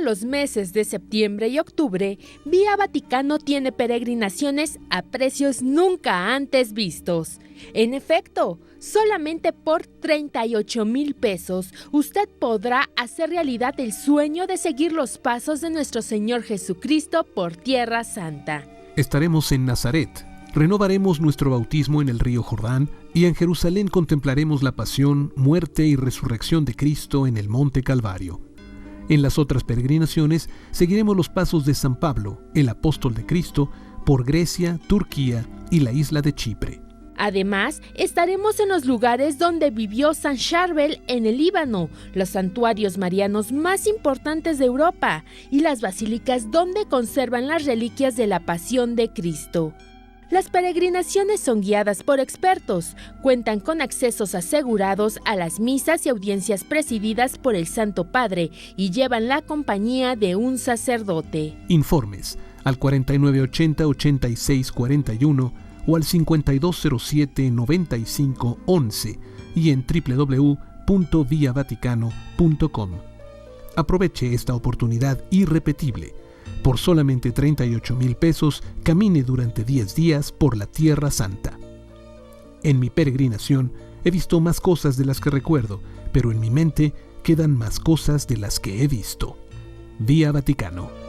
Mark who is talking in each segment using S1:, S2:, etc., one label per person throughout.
S1: los meses de septiembre y octubre, Vía Vaticano tiene peregrinaciones a precios nunca antes vistos. En efecto, solamente por 38,000 pesos, usted podrá hacer realidad el sueño de seguir los pasos de nuestro Señor Jesucristo por Tierra Santa.
S2: Estaremos en Nazaret, renovaremos nuestro bautismo en el río Jordán y en Jerusalén contemplaremos la pasión, muerte y resurrección de Cristo en el Monte Calvario. En las otras peregrinaciones seguiremos los pasos de San Pablo, el apóstol de Cristo, por Grecia, Turquía y la isla de Chipre.
S1: Además, estaremos en los lugares donde vivió San Charbel en el Líbano, los santuarios marianos más importantes de Europa y las basílicas donde conservan las reliquias de la Pasión de Cristo. Las peregrinaciones son guiadas por expertos, cuentan con accesos asegurados a las misas y audiencias presididas por el Santo Padre y llevan la compañía de un sacerdote.
S2: Informes al 4980-8641 o al 5207-9511 y en www.viavaticano.com. Aproveche esta oportunidad irrepetible. Por solamente 38,000 pesos, camine durante 10 días por la Tierra Santa. En mi peregrinación he visto más cosas de las que recuerdo, pero en mi mente quedan más cosas de las que he visto. Vía Vaticano.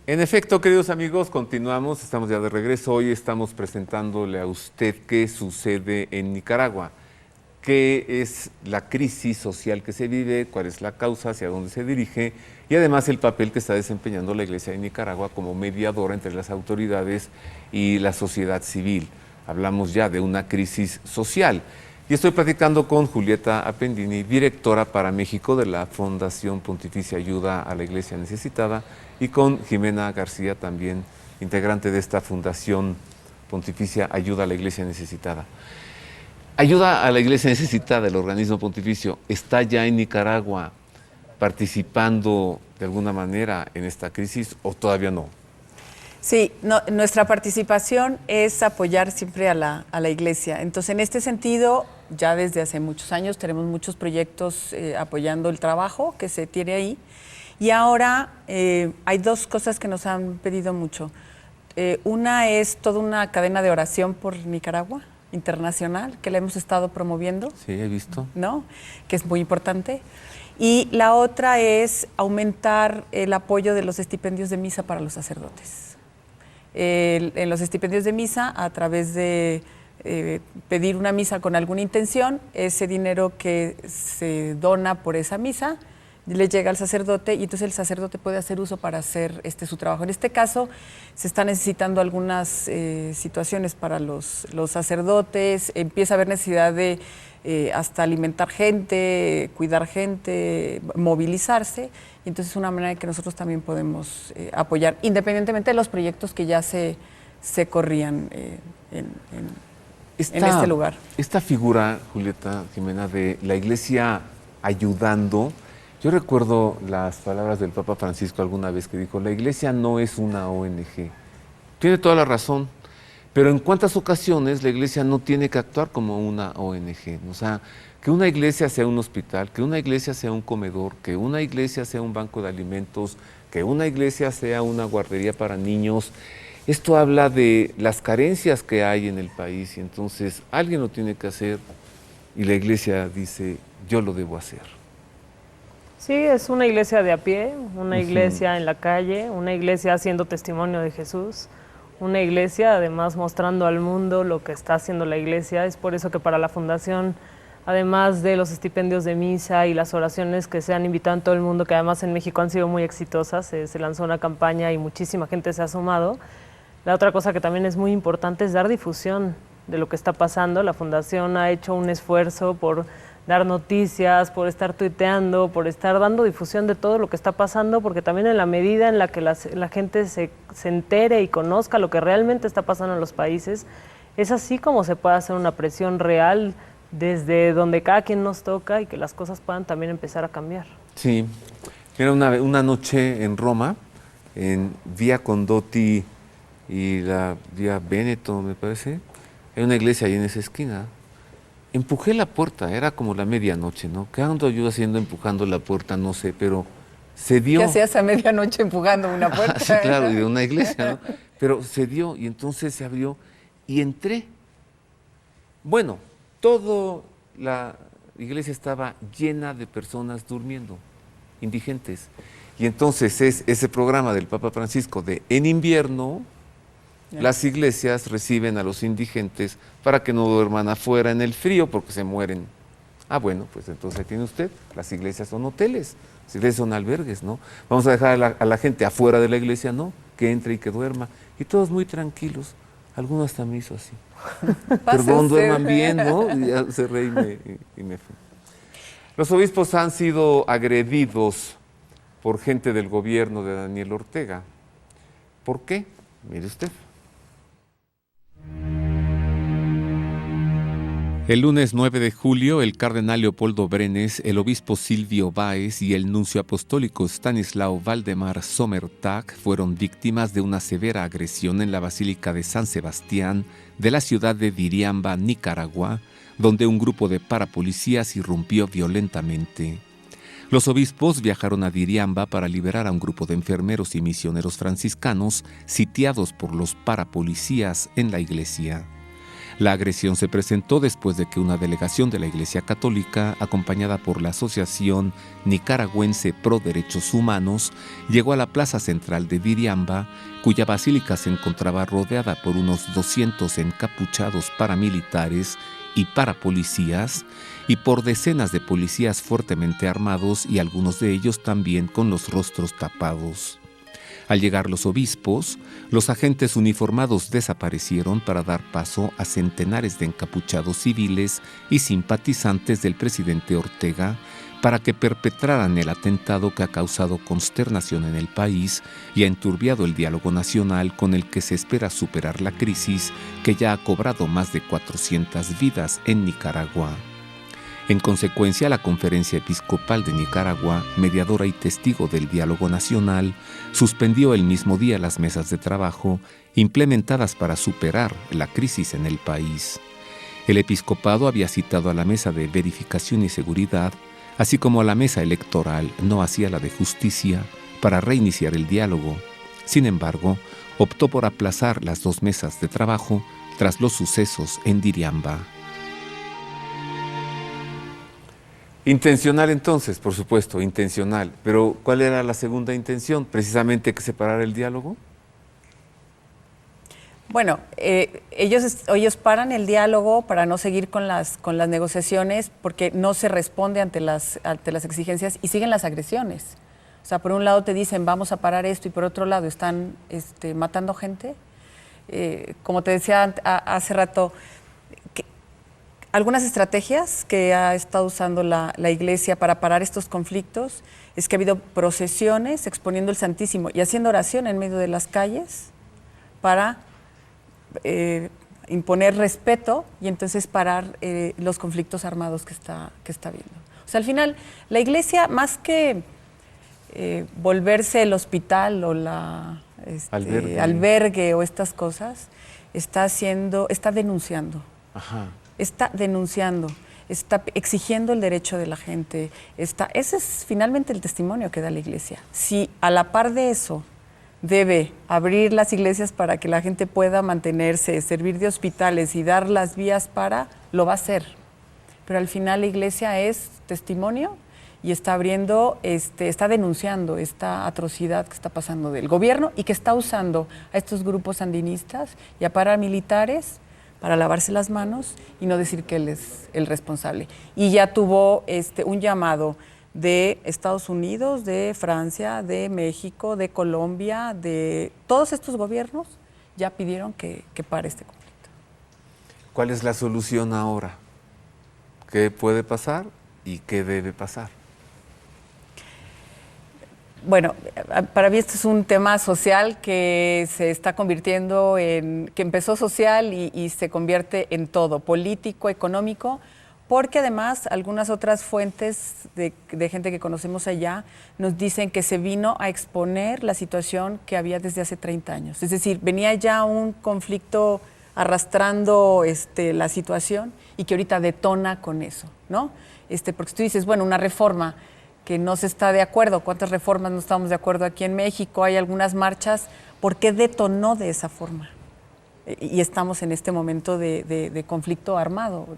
S3: En efecto, queridos amigos, continuamos, estamos ya de regreso. Hoy estamos presentándole a usted qué sucede en Nicaragua, qué es la crisis social que se vive, cuál es la causa, hacia dónde se dirige y además el papel que está desempeñando la Iglesia de Nicaragua como mediadora entre las autoridades y la sociedad civil. Hablamos ya de una crisis social. Y estoy platicando con Julieta Appendini, directora para México de la Fundación Pontificia Ayuda a la Iglesia Necesitada, y con Jimena García, también integrante de esta Fundación Pontificia Ayuda a la Iglesia Necesitada. Ayuda a la Iglesia Necesitada, el organismo pontificio, ¿está ya en Nicaragua participando de alguna manera en esta crisis o todavía no?
S4: Sí, nuestra participación es apoyar siempre a la Iglesia. Entonces, en este sentido, ya desde hace muchos años tenemos muchos proyectos apoyando el trabajo que se tiene ahí. Y ahora hay dos cosas que nos han pedido mucho. Una es toda una cadena de oración por Nicaragua, internacional, que la hemos estado promoviendo.
S3: Sí, he visto.
S4: ¿No? Que es muy importante. Y la otra es aumentar el apoyo de los estipendios de misa para los sacerdotes. En los estipendios de misa, a través de pedir una misa con alguna intención, ese dinero que se dona por esa misa le llega al sacerdote y entonces el sacerdote puede hacer uso para hacer su trabajo. En este caso se está necesitando algunas situaciones para los sacerdotes, empieza a haber necesidad de hasta alimentar gente, cuidar gente, movilizarse, y entonces es una manera en que nosotros también podemos apoyar, independientemente de los proyectos que ya se corrían en este lugar.
S3: Esta figura, Julieta, Jimena, de la Iglesia ayudando, yo recuerdo las palabras del Papa Francisco alguna vez que dijo, la Iglesia no es una ONG. Tiene toda la razón, pero en cuántas ocasiones la Iglesia no tiene que actuar como una ONG. O sea, que una iglesia sea un hospital, que una iglesia sea un comedor, que una iglesia sea un banco de alimentos, que una iglesia sea una guardería para niños. Esto habla de las carencias que hay en el país y entonces alguien lo tiene que hacer y la Iglesia dice, yo lo debo hacer.
S5: Sí, es una iglesia de a pie, una iglesia en la calle, una iglesia haciendo testimonio de Jesús, una iglesia además mostrando al mundo lo que está haciendo la iglesia. Es por eso que para la Fundación, además de los estipendios de misa y las oraciones que se han invitado en todo el mundo, que además en México han sido muy exitosas, se lanzó una campaña y muchísima gente se ha sumado. La otra cosa que también es muy importante es dar difusión de lo que está pasando. La Fundación ha hecho un esfuerzo por dar noticias, por estar tuiteando, por estar dando difusión de todo lo que está pasando, porque también en la medida en la que la gente se entere y conozca lo que realmente está pasando en los países, es así como se puede hacer una presión real desde donde cada quien nos toca y que las cosas puedan también empezar a cambiar.
S3: Sí, era una noche en Roma, en Vía Condotti y la Vía Veneto, me parece. Hay una iglesia ahí en esa esquina. Empujé la puerta, era como la medianoche, ¿no? ¿Qué ando yo haciendo empujando la puerta? No sé, pero se dio.
S4: ¿Qué hacías a medianoche empujando una puerta?
S3: Sí, claro, y de una iglesia, ¿no? Pero se dio y entonces se abrió y entré. Bueno, toda la iglesia estaba llena de personas durmiendo, indigentes. Y entonces es ese programa del Papa Francisco de en invierno, las iglesias reciben a los indigentes para que no duerman afuera en el frío porque se mueren. Ah, bueno, pues entonces ahí tiene usted, las iglesias son hoteles, las iglesias son albergues, ¿no? Vamos a dejar a la gente afuera de la iglesia, ¿no? Que entre y que duerma. Y todos muy tranquilos. Algunos hasta me hizo así. Perdón, duerman bien, ¿no? Y ya cerré y me fui. Los obispos han sido agredidos por gente del gobierno de Daniel Ortega. ¿Por qué? Mire usted. El lunes 9 de julio, el cardenal Leopoldo Brenes, el obispo Silvio Báez y el nuncio apostólico Stanislao Valdemar Sommertag fueron víctimas de una severa agresión en la Basílica de San Sebastián de la ciudad de Diriamba, Nicaragua, donde un grupo de parapolicías irrumpió violentamente. Los obispos viajaron a Diriamba para liberar a un grupo de enfermeros y misioneros franciscanos sitiados por los parapolicías en la iglesia. La agresión se presentó después de que una delegación de la Iglesia Católica, acompañada por la Asociación Nicaragüense Pro Derechos Humanos, llegó a la plaza central de Diriamba, cuya basílica se encontraba rodeada por unos 200 encapuchados paramilitares y parapolicías, y por decenas de policías fuertemente armados y algunos de ellos también con los rostros tapados. Al llegar los obispos, los agentes uniformados desaparecieron para dar paso a centenares de encapuchados civiles y simpatizantes del presidente Ortega para que perpetraran el atentado que ha causado consternación en el país y ha enturbiado el diálogo nacional con el que se espera superar la crisis que ya ha cobrado más de 400 vidas en Nicaragua. En consecuencia, la Conferencia Episcopal de Nicaragua, mediadora y testigo del diálogo nacional, suspendió el mismo día las mesas de trabajo implementadas para superar la crisis en el país. El episcopado había citado a la mesa de verificación y seguridad, así como a la mesa electoral, no hacia la de justicia, para reiniciar el diálogo. Sin embargo, optó por aplazar las dos mesas de trabajo tras los sucesos en Diriamba. Intencional entonces, por supuesto, intencional. Pero ¿cuál era la segunda intención? ¿Precisamente que separara el diálogo?
S4: Bueno, ellos paran el diálogo para no seguir con las negociaciones porque no se responde ante las exigencias y siguen las agresiones. O sea, por un lado te dicen vamos a parar esto y por otro lado están matando gente. Como te decía hace rato, algunas estrategias que ha estado usando la Iglesia para parar estos conflictos es que ha habido procesiones exponiendo el Santísimo y haciendo oración en medio de las calles para imponer respeto y entonces parar los conflictos armados que está habiendo. O sea, al final, la Iglesia, más que volverse el hospital o la albergue o estas cosas, está denunciando.
S3: Ajá.
S4: Está denunciando, está exigiendo el derecho de la gente. Ese es finalmente el testimonio que da la Iglesia. Si a la par de eso debe abrir las iglesias para que la gente pueda mantenerse, servir de hospitales y dar las vías lo va a hacer. Pero al final la Iglesia es testimonio y está abriendo, está denunciando esta atrocidad que está pasando del gobierno y que está usando a estos grupos sandinistas y a paramilitares para lavarse las manos y no decir que él es el responsable. Y ya tuvo un llamado de Estados Unidos, de Francia, de México, de Colombia, de todos estos gobiernos, ya pidieron que pare este conflicto.
S3: ¿Cuál es la solución ahora? ¿Qué puede pasar y qué debe pasar?
S4: Bueno, para mí este es un tema social que se está convirtiendo que empezó social y se convierte en todo, político, económico, porque además algunas otras fuentes de gente que conocemos allá nos dicen que se vino a exponer la situación que había desde hace 30 años. Es decir, venía ya un conflicto arrastrando la situación y que ahorita detona con eso, ¿no? Porque tú dices, bueno, una reforma que no se está de acuerdo, ¿cuántas reformas no estamos de acuerdo aquí en México? Hay algunas marchas, ¿por qué detonó de esa forma? Y estamos en este momento de conflicto armado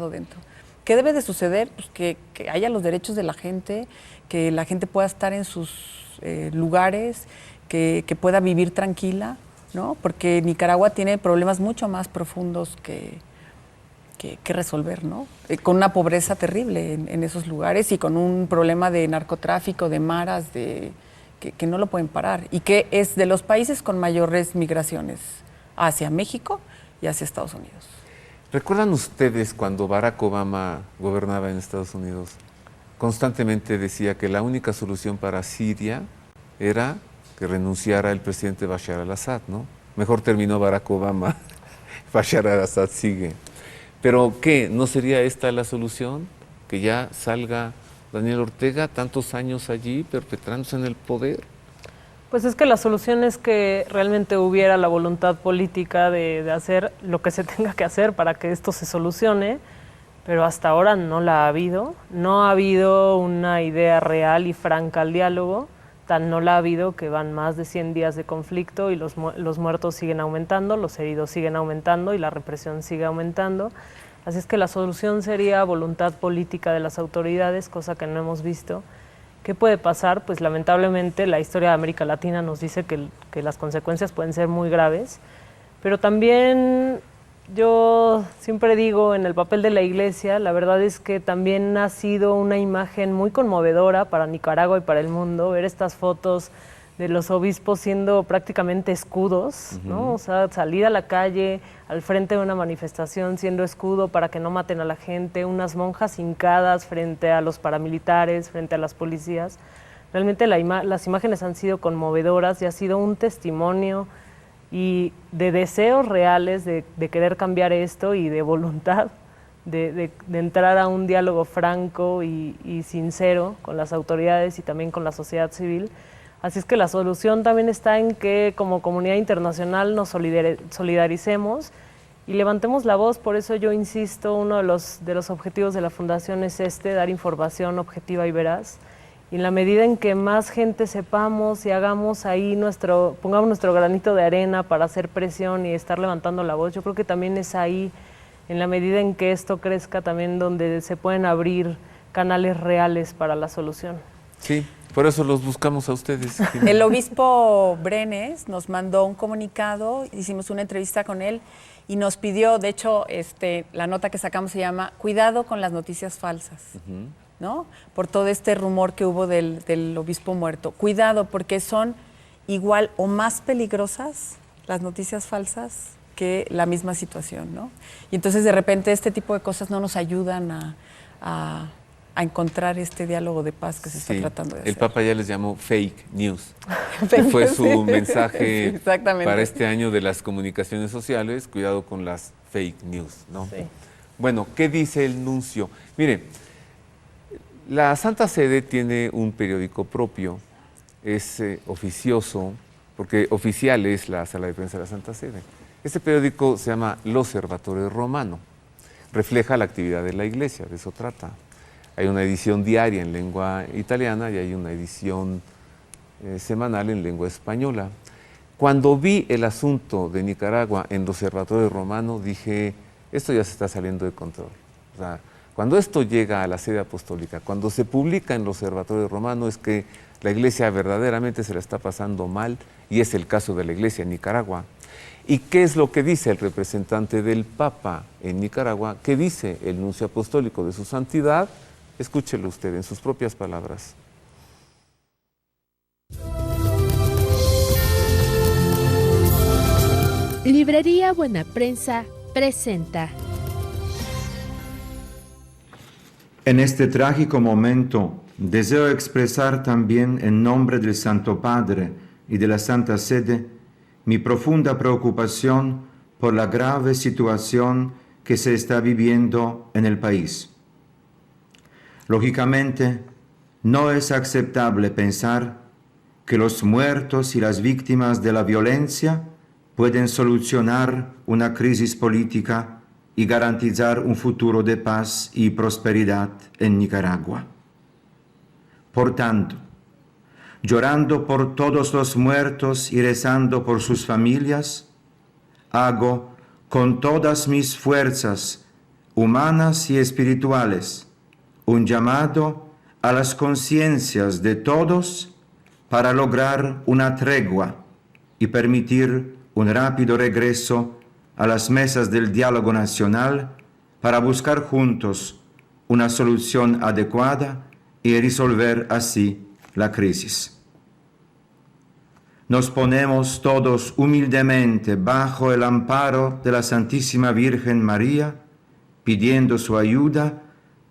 S4: dentro. ¿Qué debe de suceder? Pues que haya los derechos de la gente, que la gente pueda estar en sus lugares, que pueda vivir tranquila, ¿no? Porque Nicaragua tiene problemas mucho más profundos que resolver, ¿no? Con una pobreza terrible en esos lugares y con un problema de narcotráfico, de maras, que no lo pueden parar y que es de los países con mayores migraciones hacia México y hacia Estados Unidos.
S3: ¿Recuerdan ustedes cuando Barack Obama gobernaba en Estados Unidos? Constantemente decía que la única solución para Siria era que renunciara el presidente Bashar al-Assad, ¿no? Mejor terminó Barack Obama, Bashar al-Assad sigue. Pero ¿qué? ¿No sería esta la solución? Que ya salga Daniel Ortega, tantos años allí perpetrándose en el poder.
S5: Pues es que la solución es que realmente hubiera la voluntad política de hacer lo que se tenga que hacer para que esto se solucione, pero hasta ahora no la ha habido. No ha habido una idea real y franca al diálogo, tan no la ha habido que van más de 100 días de conflicto y los muertos siguen aumentando, los heridos siguen aumentando y la represión sigue aumentando. Así es que la solución sería voluntad política de las autoridades, cosa que no hemos visto. ¿Qué puede pasar? Pues lamentablemente la historia de América Latina nos dice que las consecuencias pueden ser muy graves, pero también yo siempre digo en el papel de la Iglesia, la verdad es que también ha sido una imagen muy conmovedora para Nicaragua y para el mundo ver estas fotos de los obispos siendo prácticamente escudos, ¿no? O sea, salir a la calle, al frente de una manifestación siendo escudo para que no maten a la gente, unas monjas hincadas frente a los paramilitares, frente a las policías. Realmente las imágenes han sido conmovedoras y ha sido un testimonio y de deseos reales de querer cambiar esto y de voluntad de entrar a un diálogo franco y sincero con las autoridades y también con la sociedad civil. Así es que la solución también está en que como comunidad internacional nos solidaricemos y levantemos la voz. Por eso yo insisto, uno de los objetivos de la Fundación es dar información objetiva y veraz. Y en la medida en que más gente sepamos y hagamos ahí pongamos nuestro granito de arena para hacer presión y estar levantando la voz, yo creo que también es ahí, en la medida en que esto crezca, también donde se pueden abrir canales reales para la solución.
S3: Sí. Por eso los buscamos a ustedes.
S4: El obispo Brenes nos mandó un comunicado, hicimos una entrevista con él y nos pidió, de hecho, la nota que sacamos se llama "Cuidado con las noticias falsas", ¿no? Por todo este rumor que hubo del obispo muerto. Cuidado, porque son igual o más peligrosas las noticias falsas que la misma situación, ¿no? Y entonces de repente este tipo de cosas no nos ayudan a encontrar este diálogo de paz que se está tratando de hacer.
S3: El Papa ya les llamó fake news, que fue su mensaje para este año de las comunicaciones sociales, cuidado con las fake news, ¿no? Sí. Bueno, ¿qué dice el nuncio? Mire, la Santa Sede tiene un periódico propio, es oficioso, porque oficial es la sala de prensa de la Santa Sede. Este periódico se llama L'Osservatore Romano, refleja la actividad de la Iglesia, de eso trata. Hay una edición diaria en lengua italiana y hay una edición semanal en lengua española. Cuando vi el asunto de Nicaragua en L'Osservatore Romano, dije, esto ya se está saliendo de control. O sea, cuando esto llega a la sede apostólica, cuando se publica en L'Osservatore Romano, es que la Iglesia verdaderamente se la está pasando mal, y es el caso de la Iglesia en Nicaragua. ¿Y qué es lo que dice el representante del Papa en Nicaragua? ¿Qué dice el nuncio apostólico de su santidad? Escúchelo usted en sus propias palabras.
S1: Librería Buena Prensa presenta.
S6: En este trágico momento deseo expresar también en nombre del Santo Padre y de la Santa Sede mi profunda preocupación por la grave situación que se está viviendo en el país. Lógicamente, no es aceptable pensar que los muertos y las víctimas de la violencia pueden solucionar una crisis política y garantizar un futuro de paz y prosperidad en Nicaragua. Por tanto, llorando por todos los muertos y rezando por sus familias, hago con todas mis fuerzas humanas y espirituales un llamado a las conciencias de todos para lograr una tregua y permitir un rápido regreso a las mesas del diálogo nacional para buscar juntos una solución adecuada y resolver así la crisis. Nos ponemos todos humildemente bajo el amparo de la Santísima Virgen María, pidiendo su ayuda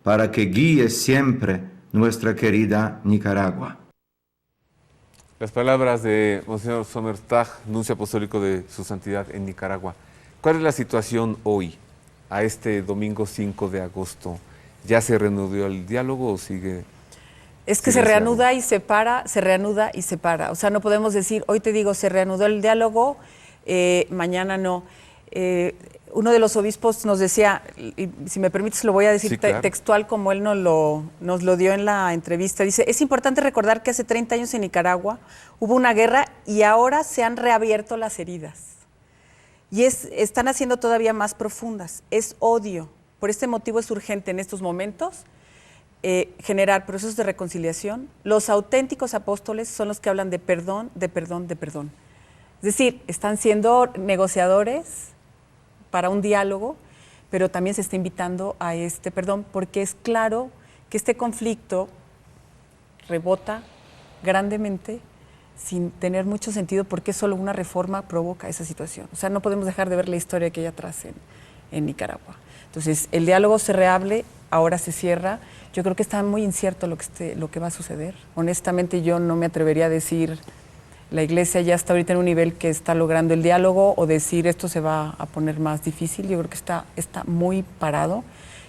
S6: para que guíe siempre nuestra querida Nicaragua.
S3: Las palabras de Monseñor Sommertag, nuncio apostólico de Su Santidad en Nicaragua. ¿Cuál es la situación hoy, a este domingo 5 de agosto? ¿Ya se reanudó el diálogo o sigue?
S4: Es que se reanuda y se para, se reanuda y se para. O sea, no podemos decir, hoy te digo, se reanudó el diálogo, mañana no. Uno de los obispos nos decía, y si me permites lo voy a decir textual como él nos lo dio en la entrevista, dice, es importante recordar que hace 30 años en Nicaragua hubo una guerra y ahora se han reabierto las heridas. Y están haciendo todavía más profundas. Es odio. Por este motivo es urgente en estos momentos generar procesos de reconciliación. Los auténticos apóstoles son los que hablan de perdón, de perdón, de perdón. Es decir, están siendo negociadores para un diálogo, pero también se está invitando a este perdón, porque es claro que este conflicto rebota grandemente sin tener mucho sentido, porque solo una reforma provoca esa situación. O sea, no podemos dejar de ver la historia que hay atrás en Nicaragua. Entonces, el diálogo se reabre, ahora se cierra. Yo creo que está muy incierto lo que va a suceder. Honestamente, yo no me atrevería a decir la Iglesia ya está ahorita en un nivel que está logrando el diálogo o decir esto se va a poner más difícil. Yo creo que está muy parado.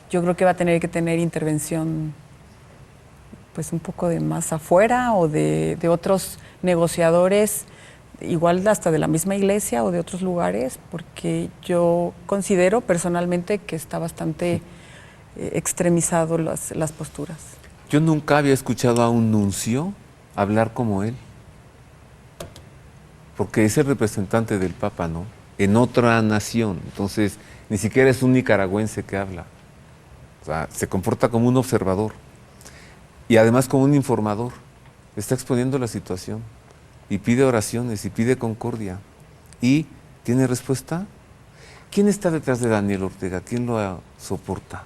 S4: Yo creo que va a tener que tener intervención pues un poco de más afuera o de otros negociadores, igual hasta de la misma Iglesia o de otros lugares, porque yo considero personalmente que está bastante extremizado las posturas.
S3: Yo nunca había escuchado a un nuncio hablar como él, porque es el representante del Papa, ¿no? En otra nación, entonces ni siquiera es un nicaragüense que habla, o sea, se comporta como un observador y además como un informador, está exponiendo la situación y pide oraciones y pide concordia y ¿tiene respuesta? ¿Quién está detrás de Daniel Ortega? ¿Quién lo soporta?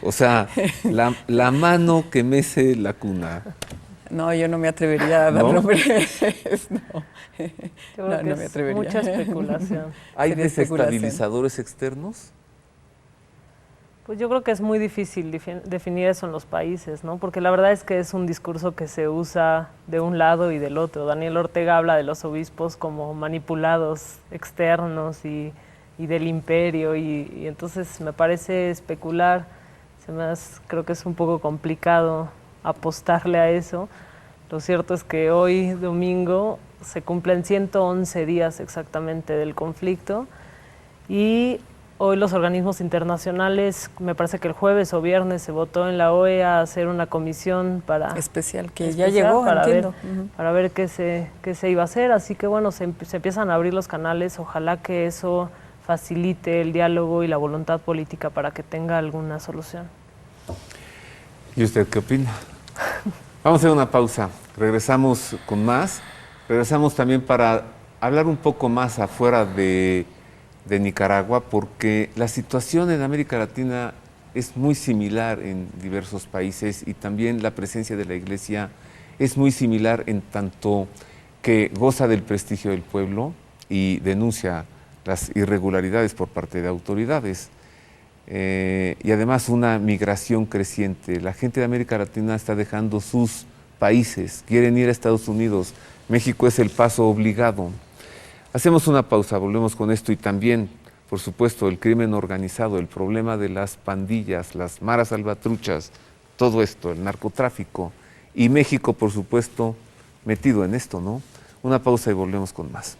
S3: O sea, la mano que mece la cuna.
S4: No, yo no me atrevería a dar nombres. No,
S5: no me atrevería. Mucha especulación.
S3: ¿Hay desestabilizadores externos?
S5: Pues yo creo que es muy difícil definir eso en los países, ¿no? Porque la verdad es que es un discurso que se usa de un lado y del otro. Daniel Ortega habla de los obispos como manipulados externos y del imperio y entonces me parece especular, creo que es un poco complicado apostarle a eso. Lo cierto es que hoy, domingo, se cumplen 111 días exactamente del conflicto y hoy los organismos internacionales, me parece que el jueves o viernes se votó en la OEA a hacer una comisión
S4: especial que ya llegó,
S5: para ver qué se iba a hacer, así que bueno, se empiezan a abrir los canales, ojalá que eso facilite el diálogo y la voluntad política para que tenga alguna solución.
S3: ¿Y usted qué opina? Vamos a hacer una pausa, regresamos con más, regresamos también para hablar un poco más afuera de Nicaragua, porque la situación en América Latina es muy similar en diversos países y también la presencia de la Iglesia es muy similar en tanto que goza del prestigio del pueblo y denuncia las irregularidades por parte de autoridades. y además una migración creciente. La gente de América Latina está dejando sus países, quieren ir a Estados Unidos. México es el paso obligado. Hacemos una pausa, volvemos con esto y también, por supuesto, el crimen organizado, el problema de las pandillas, las maras salvatruchas, todo esto, el narcotráfico y México, por supuesto, metido en esto, ¿no? Una pausa y volvemos con más.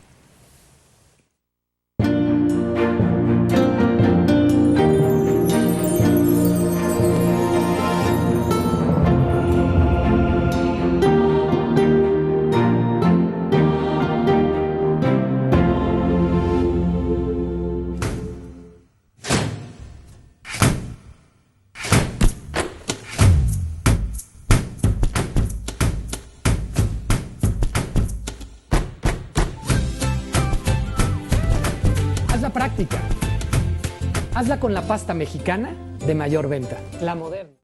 S7: Hazla práctica. Hazla con la pasta mexicana de mayor venta, La Moderna.